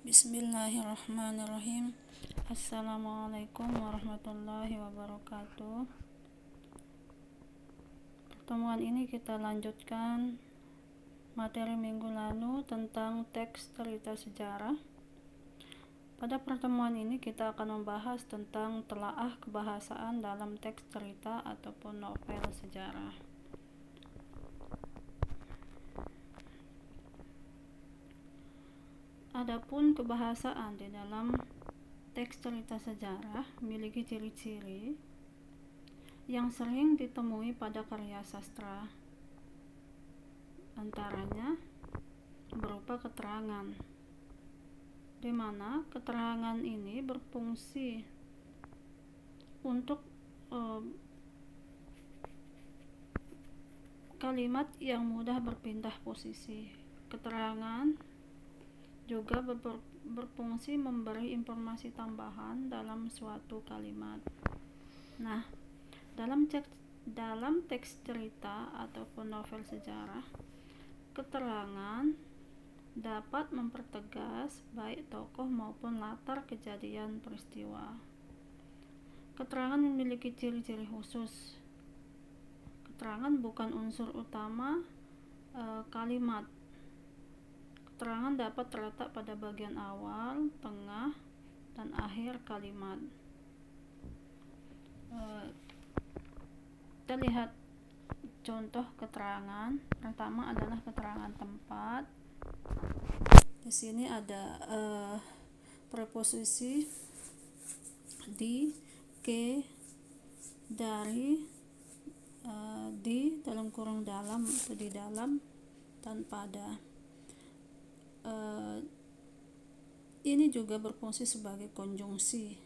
Bismillahirrahmanirrahim. Assalamualaikum warahmatullahi wabarakatuh. Pertemuan ini kita lanjutkan materi minggu lalu tentang teks cerita sejarah. Pada pertemuan ini kita akan membahas tentang telaah kebahasaan dalam teks cerita ataupun novel sejarah. Adapun kebahasaan di dalam teks cerita sejarah memiliki ciri-ciri yang sering ditemui pada karya sastra. Antaranya berupa keterangan, di mana keterangan ini berfungsi untuk kalimat yang mudah berpindah posisi. Keterangan juga berfungsi memberi informasi tambahan dalam suatu kalimat. Nah, dalam teks cerita ataupun novel sejarah, keterangan dapat mempertegas baik tokoh maupun latar kejadian peristiwa. Keterangan memiliki ciri-ciri khusus. Keterangan bukan unsur utama kalimat. Keterangan dapat terletak pada bagian awal, tengah, dan akhir kalimat. Kita lihat contoh keterangan. Pertama adalah keterangan tempat. Di sini ada preposisi di, ke, dari, di dalam kurung dalam atau di dalam, dan pada. Ini juga berfungsi sebagai konjungsi.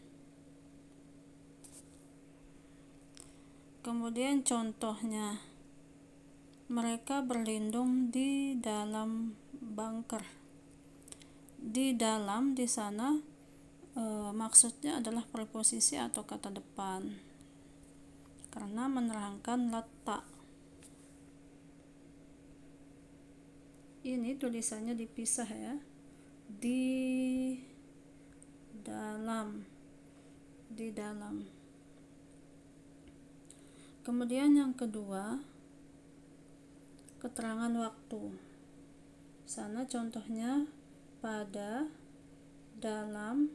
Kemudian contohnya, mereka berlindung di dalam bunker. Di dalam di sana maksudnya adalah preposisi atau kata depan, karena menerangkan letak. Ini tulisannya dipisah ya, di dalam. Kemudian yang kedua, keterangan waktu. Sana contohnya pada, dalam,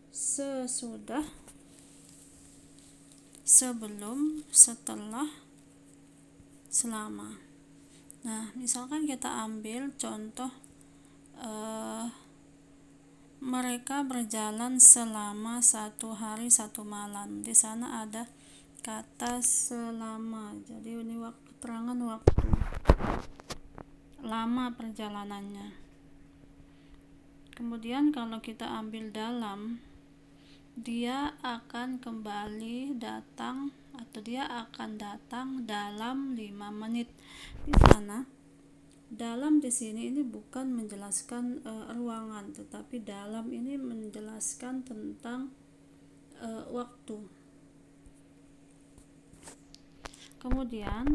sesudah, sebelum, setelah, selama. Nah, misalkan kita ambil contoh mereka berjalan selama 1 hari 1 malam. Di sana ada kata selama. Jadi ini keterangan waktu, lama perjalanannya. Kemudian kalau kita ambil dalam, dia akan kembali datang atau dia akan datang dalam 5 menit. Di sana dalam di sini ini bukan menjelaskan ruangan, tetapi dalam ini menjelaskan tentang waktu. Kemudian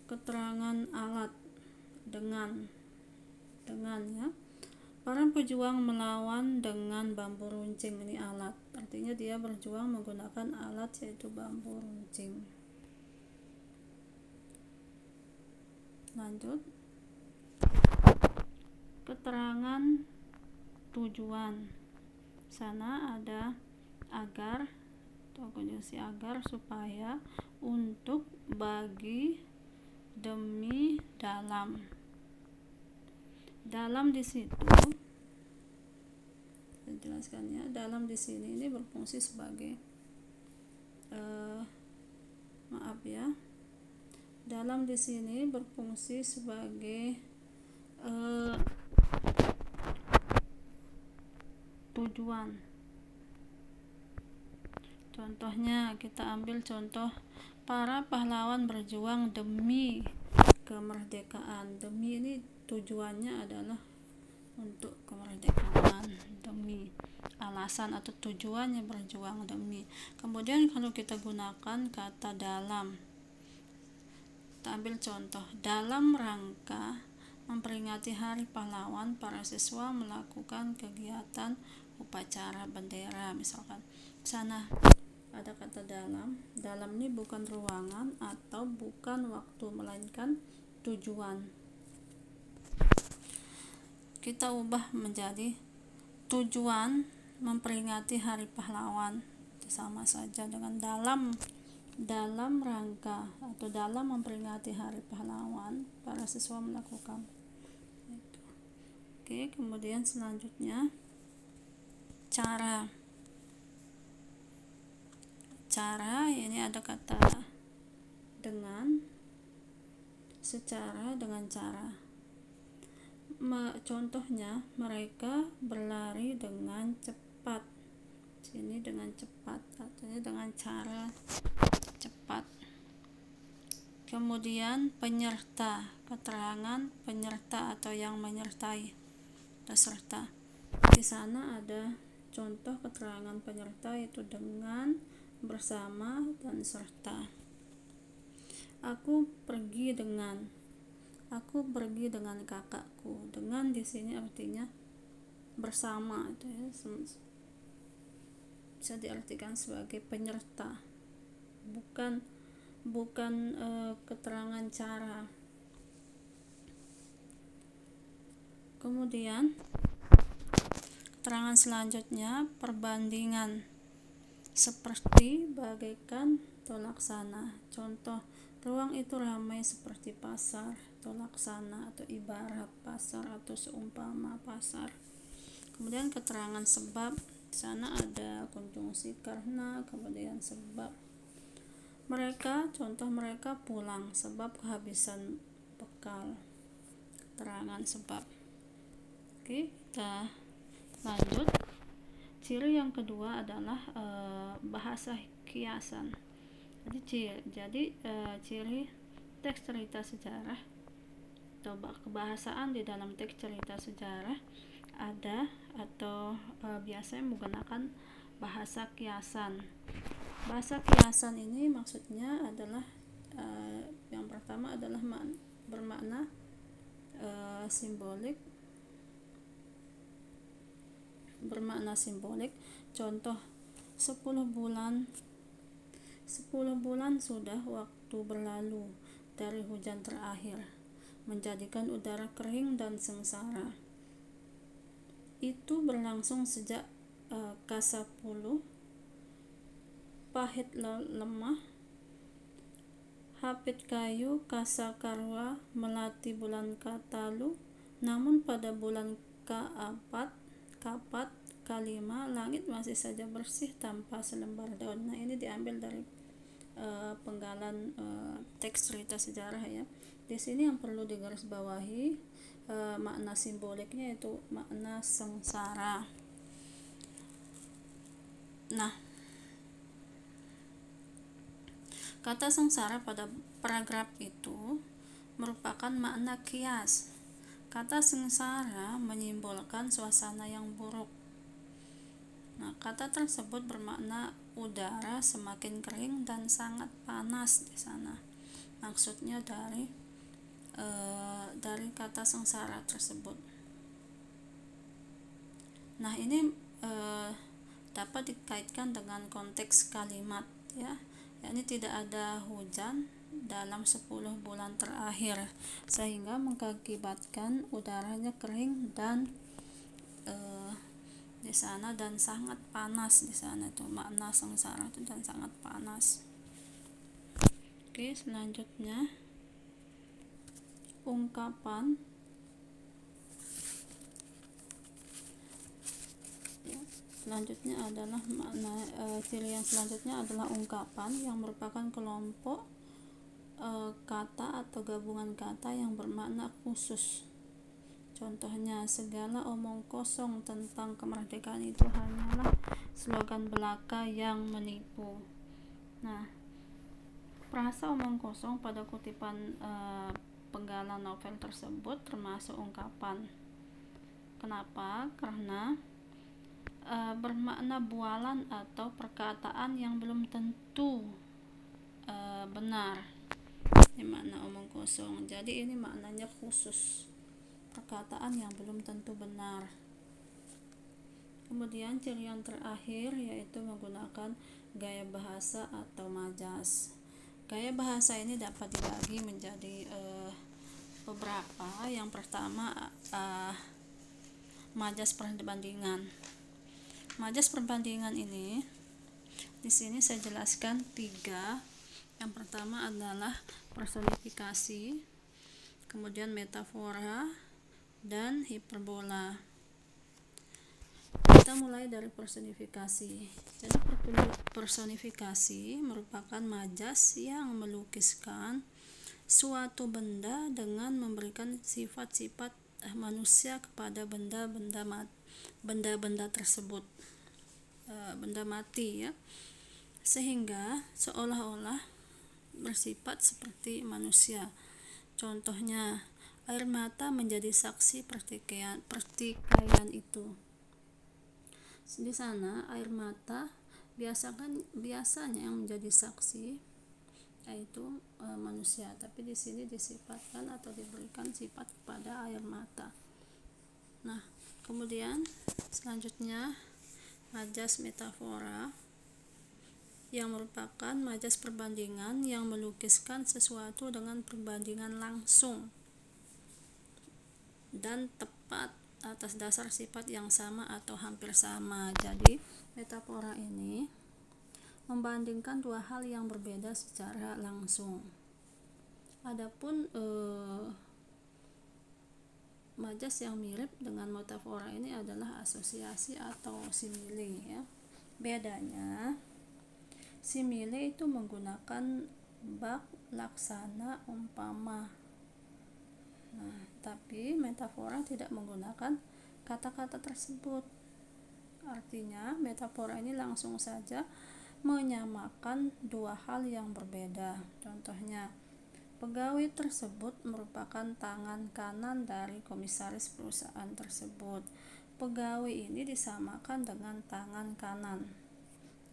keterangan alat, dengan ya. Para pejuang melawan dengan bambu runcing. Ini alat, artinya dia berjuang menggunakan alat yaitu bambu runcing. Lanjut, keterangan tujuan. Sana ada agar atau konjungsi agar, supaya, untuk, bagi, demi, dalam. Dalam di situ, saya jelaskannya. Dalam di sini ini berfungsi sebagai dalam di sini berfungsi sebagai tujuan. Contohnya kita ambil contoh para pahlawan berjuang demi kemerdekaan. Demi ini tujuannya adalah untuk kemerdekaan, demi, alasan atau tujuannya berjuang demi. Kemudian kalau kita gunakan kata dalam, kita ambil contoh, dalam rangka memperingati Hari Pahlawan, para siswa melakukan kegiatan upacara bendera. Misalkan sana ada kata dalam. Dalam ini bukan ruangan atau bukan waktu, melainkan tujuan. Kita ubah menjadi tujuan memperingati Hari Pahlawan. Sama saja dengan dalam rangka atau dalam memperingati Hari Pahlawan, para siswa melakukan. Oke, kemudian selanjutnya cara. Cara ini ada kata dengan, secara, dengan cara. Contohnya, mereka berlari dengan cepat. Sini dengan cepat, artinya dengan cara cepat. Kemudian penyerta, keterangan penyerta atau yang menyertai, peserta. Di sana ada contoh keterangan penyerta, yaitu dengan, bersama, dan serta. Aku pergi dengan kakakku. Dengan di sini artinya bersama, itu ya, bisa diartikan sebagai penyerta, bukan keterangan cara. Kemudian keterangan selanjutnya perbandingan, seperti, bagaikan, atau laksana. Contoh, ruang itu ramai seperti pasar, atau laksana, atau ibarat pasar, atau seumpama pasar. Kemudian keterangan sebab, di sana ada konjungsi karena, kemudian sebab. Contoh mereka pulang sebab kehabisan bekal. Keterangan sebab. Oke, kita lanjut. Ciri yang kedua adalah bahasa kiasan. Jadi ciri teks cerita sejarah atau kebahasaan di dalam teks cerita sejarah ada atau biasanya menggunakan bahasa kiasan. Bahasa kiasan ini maksudnya adalah yang pertama adalah bermakna simbolik. Contoh, 10 bulan sudah waktu berlalu dari hujan terakhir, menjadikan udara kering dan sengsara. Itu berlangsung sejak K10, pahit lemah, hapit kayu, kasa karwa, melati bulan Katalu. Namun pada bulan Kapat, K5, langit masih saja bersih tanpa selembar daun. Nah, ini diambil dari penggalan teks cerita sejarah ya. Di sini yang perlu digarisbawahi makna simboliknya, yaitu makna sengsara. Nah, kata sengsara pada paragraf itu merupakan makna kias. Kata sengsara menyimbolkan suasana yang buruk. Nah, kata tersebut bermakna udara semakin kering dan sangat panas di sana. Maksudnya dari kata sengsara tersebut. Nah, ini dapat dikaitkan dengan konteks kalimat ya. Yakni tidak ada hujan dalam 10 bulan terakhir, sehingga mengakibatkan udaranya kering dan di sana dan sangat panas di sana. Itu makna sengsara itu, dan sangat panas. Oke, selanjutnya ungkapan ya. Selanjutnya adalah makna ciri yang selanjutnya adalah ungkapan yang merupakan kelompok kata atau gabungan kata yang bermakna khusus. Contohnya, segala omong kosong tentang kemerdekaan itu hanyalah slogan belaka yang menipu. Nah, frasa omong kosong pada kutipan penggalan novel tersebut termasuk ungkapan. Kenapa? Karena bermakna bualan atau perkataan yang belum tentu benar. Ini makna omong kosong. Jadi ini maknanya khusus. perkataan yang belum tentu benar. Kemudian ciri yang terakhir yaitu menggunakan gaya bahasa atau majas. Gaya bahasa ini dapat dibagi menjadi beberapa. Yang pertama majas perbandingan. Majas perbandingan ini di sini saya jelaskan 3. Yang pertama adalah personifikasi, kemudian metafora, dan hiperbola. Kita mulai dari personifikasi. Jadi personifikasi merupakan majas yang melukiskan suatu benda dengan memberikan sifat-sifat manusia kepada benda-benda tersebut, benda mati ya, sehingga seolah-olah bersifat seperti manusia. Contohnya, air mata menjadi saksi pertikaian itu. Di sana air mata biasanya yang menjadi saksi yaitu manusia, tapi di sini disifatkan atau diberikan sifat kepada air mata. Nah, kemudian selanjutnya majas metafora yang merupakan majas perbandingan yang melukiskan sesuatu dengan perbandingan langsung dan tepat atas dasar sifat yang sama atau hampir sama. Jadi metafora ini membandingkan dua hal yang berbeda secara langsung. Adapun majas yang mirip dengan metafora ini adalah asosiasi atau simile ya. Bedanya, simile itu menggunakan bak, laksana, umpama. Nah, tapi metafora tidak menggunakan kata-kata tersebut. Artinya, metafora ini langsung saja menyamakan dua hal yang berbeda. Contohnya, pegawai tersebut merupakan tangan kanan dari komisaris perusahaan tersebut. Pegawai ini disamakan dengan tangan kanan.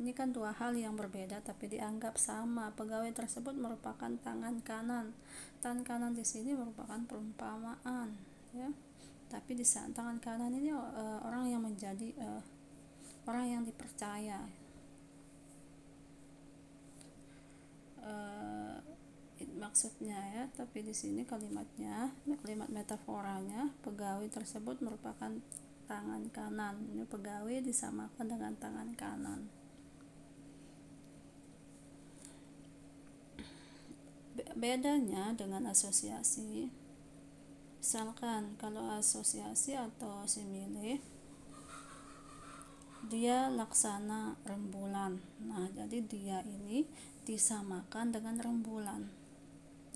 Ini kan dua hal yang berbeda tapi dianggap sama. Pegawai tersebut merupakan tangan kanan. Tangan kanan di sini merupakan perumpamaan, ya. Tapi di saat tangan kanan ini orang yang menjadi orang yang dipercaya. Maksudnya ya, tapi di sini kalimat metaforanya, pegawai tersebut merupakan tangan kanan. Ini pegawai disamakan dengan tangan kanan. Bedanya dengan asosiasi, misalkan kalau asosiasi atau simile dia laksana rembulan. Nah, jadi dia ini disamakan dengan rembulan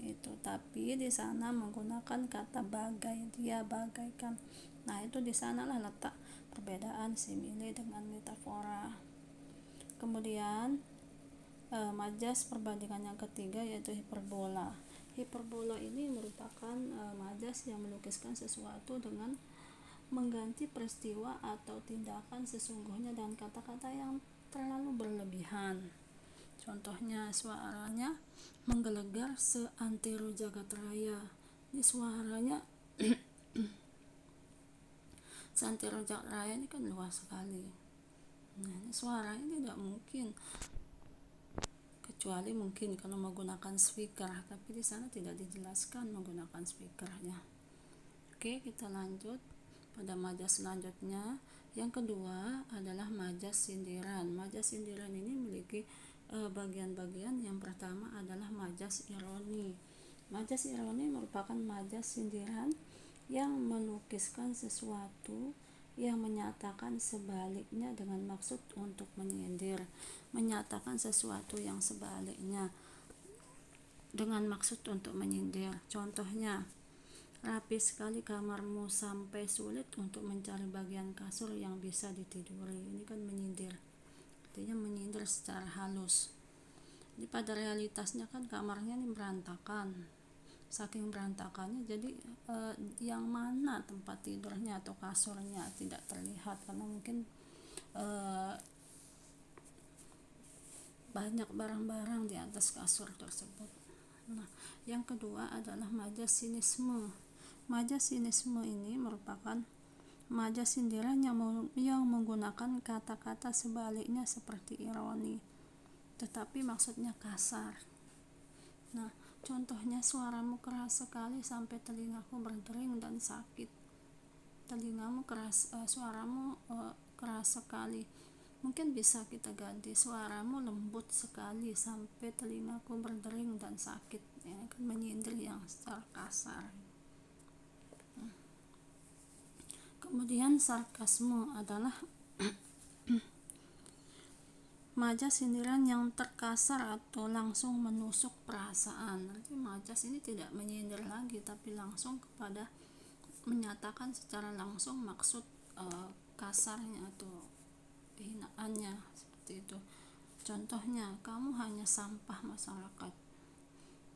itu, tapi di sana menggunakan kata bagai, dia bagaikan. Nah, itu di sanalah letak perbedaan simile dengan metafora. Kemudian majas perbandingan yang ketiga yaitu hiperbola. Hiperbola ini merupakan majas yang melukiskan sesuatu dengan mengganti peristiwa atau tindakan sesungguhnya dan kata-kata yang terlalu berlebihan. Contohnya, suaranya menggelegar seantero jagat raya. Ini suaranya seantero jagat raya ini kan luas sekali. Nah, ini suaranya tidak mungkin, kecuali mungkin kalau menggunakan speaker, tapi di sana tidak dijelaskan menggunakan speakernya. Oke, kita lanjut pada majas selanjutnya. Yang kedua adalah majas sindiran. Majas sindiran ini memiliki bagian-bagian. Yang pertama adalah majas ironi. Majas ironi merupakan majas sindiran yang melukiskan sesuatu yang menyatakan sebaliknya dengan maksud untuk menyindir. Menyatakan sesuatu yang sebaliknya dengan maksud untuk menyindir. Contohnya, rapi sekali kamarmu sampai sulit untuk mencari bagian kasur yang bisa ditiduri. Ini kan menyindir, artinya menyindir secara halus. Jadi pada realitasnya kan kamarnya ini berantakan, saking berantakannya jadi yang mana tempat tidurnya atau kasurnya tidak terlihat karena mungkin banyak barang-barang di atas kasur tersebut. Nah, yang kedua adalah majas sinisme. Majas sinisme ini merupakan majas sindiran yang menggunakan kata-kata sebaliknya seperti ironi, tetapi maksudnya kasar. Nah, contohnya, suaramu keras sekali sampai telingaku berdering dan sakit. Suaramu keras sekali. Mungkin bisa kita ganti, suaramu lembut sekali sampai telingaku berdering dan sakit. Ini kan menyindir yang secara kasar. Kemudian sarkasme adalah majas sindiran yang terkasar atau langsung menusuk perasaan. Nanti majas ini tidak menyindir lagi, tapi langsung kepada menyatakan secara langsung maksud kasarnya atau hinaannya, seperti itu. Contohnya, kamu hanya sampah masyarakat.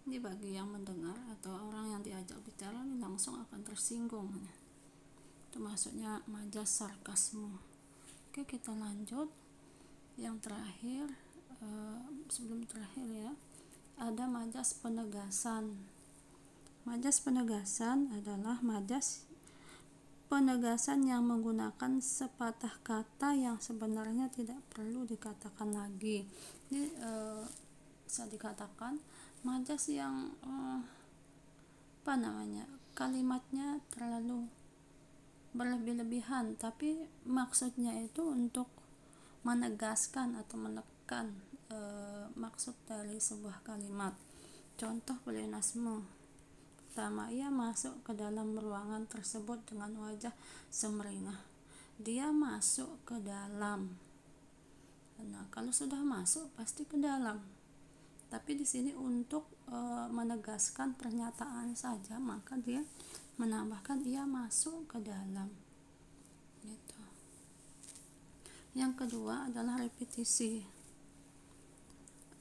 Ini bagi yang mendengar atau orang yang diajak bicara ini langsung akan tersinggung. Itu maksudnya majas sarkasme. Oke, kita lanjut. Yang terakhir, sebelum terakhir ya, ada majas penegasan. Majas penegasan adalah majas penegasan yang menggunakan sepatah kata yang sebenarnya tidak perlu dikatakan lagi. Ini bisa dikatakan majas yang kalimatnya terlalu berlebih-lebihan, tapi maksudnya itu untuk menegaskan atau menekan maksud dari sebuah kalimat. Contoh pleonasme. Pertama, ia masuk ke dalam ruangan tersebut dengan wajah semeringah. Dia masuk ke dalam. Nah, kalau sudah masuk pasti ke dalam. Tapi di sini untuk menegaskan pernyataan saja, maka dia menambahkan ia masuk ke dalam. Gitu. Yang kedua adalah repetisi.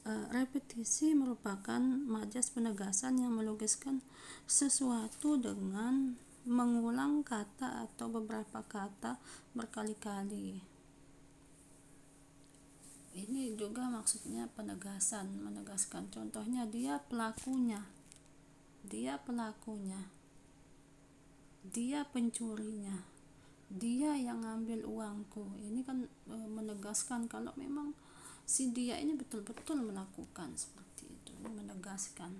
Repetisi merupakan majas penegasan yang melukiskan sesuatu dengan mengulang kata atau beberapa kata berkali-kali. Ini juga maksudnya menegaskan. Contohnya, dia pelakunya, dia pencurinya, dia yang ngambil uangku. Ini kan menegaskan kalau memang si dia ini betul-betul melakukan seperti itu. Ini menegaskan.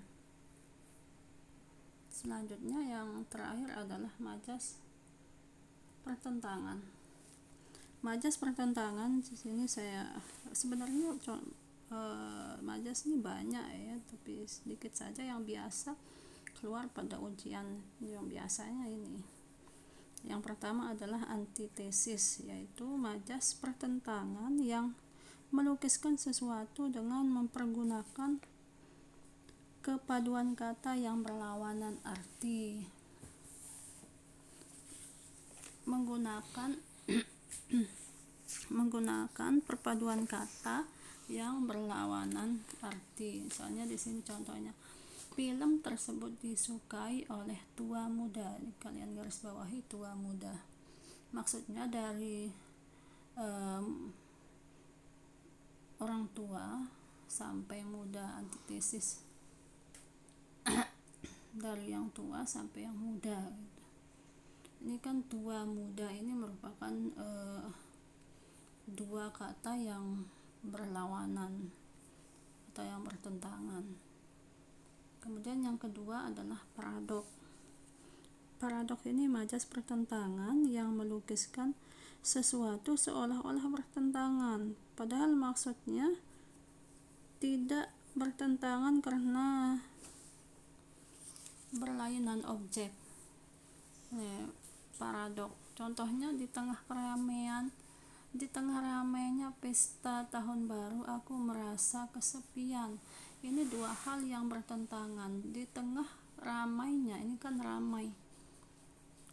Selanjutnya yang terakhir adalah majas pertentangan. Majas pertentangan di sini saya sebenarnya majas ini banyak ya, tapi sedikit saja yang biasa keluar pada ujian yang biasanya ini. Yang pertama adalah antitesis, yaitu majas pertentangan yang melukiskan sesuatu dengan mempergunakan kepaduan kata yang berlawanan arti. Menggunakan perpaduan kata yang berlawanan arti. Misalnya di sini contohnya, film tersebut disukai oleh tua muda. Kalian garis bawahi tua muda. Maksudnya dari orang tua sampai muda, antitesis dari yang tua sampai yang muda gitu. Ini kan tua muda ini merupakan dua kata yang berlawanan atau yang bertentangan. Kemudian yang kedua adalah paradok. Paradok ini majas pertentangan yang melukiskan sesuatu seolah-olah bertentangan, padahal maksudnya tidak bertentangan karena berlainan objek. Paradok. Contohnya, di tengah ramainya pesta tahun baru, aku merasa kesepian. Ini dua hal yang bertentangan. Di tengah ramainya, ini kan ramai.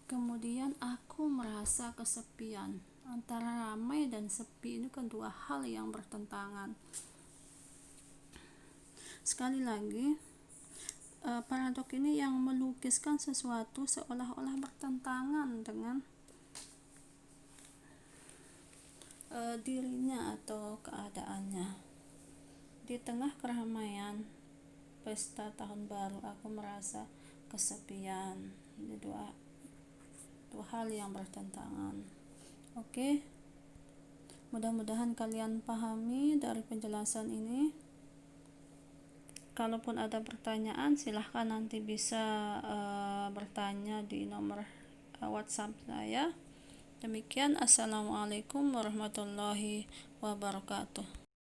Kemudian aku merasa kesepian. Antara ramai dan sepi ini kan dua hal yang bertentangan. Sekali lagi, paradok ini yang melukiskan sesuatu seolah-olah bertentangan dengan dirinya atau keadaannya. Di tengah keramaian pesta tahun baru, aku merasa kesepian. dua hal yang bertentangan. Oke, mudah-mudahan kalian pahami dari penjelasan ini. Kalaupun ada pertanyaan, silahkan nanti bisa bertanya di nomor WhatsApp saya. Demikian, assalamualaikum warahmatullahi wabarakatuh.